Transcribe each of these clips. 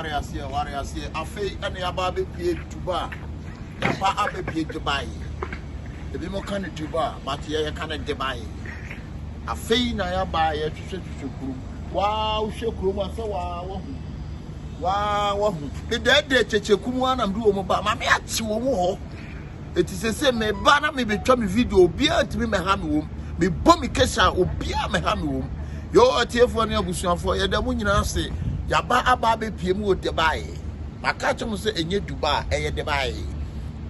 Warriors, I feel any about be to bar. The bar be to buy. The be more kind to bar, but ye can't buy. I feel I buy a to wow, shokuma so wow. The dead Chekuman and do about my match. It is the same, me banner me be me video, beer to me, my hand me bomb kesha, or beer my hand. You're a tear for your bush for your demoon, say, Yaba Ababe PMO Dubai. My catcher must say, and yet Dubai, a Dubai.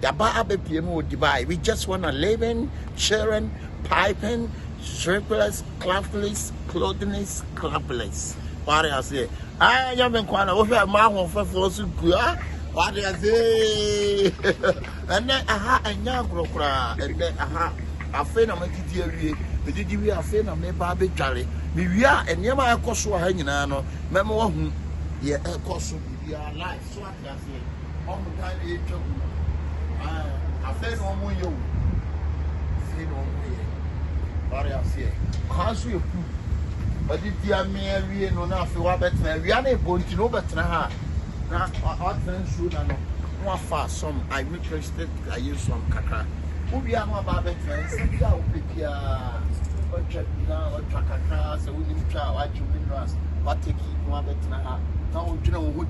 Yaba Abe PMO Dubai. We just want to live in, sharing, piping, strippers, clapless, clothiness, clapless. What I say, I am in Quana over my home for Fosu. What I say, and then aha, and young crocra, and then aha, I feel I'm a kitty. But did you have faith on me, Barbie Charlie? We are and never a cost for hanging on. Memor, yeah, a cost we are life. So I can say, on the time you took I fed on you. Feed on me. What I say, can't you? But did you marry no enough? You are better. We are able to know better. Now, our friends should know. More fast, some I requested, I use some kaka. We are more Barbie friends. We are check now, track a car, so we need to try what you mean. What take you more better now? Now, you know,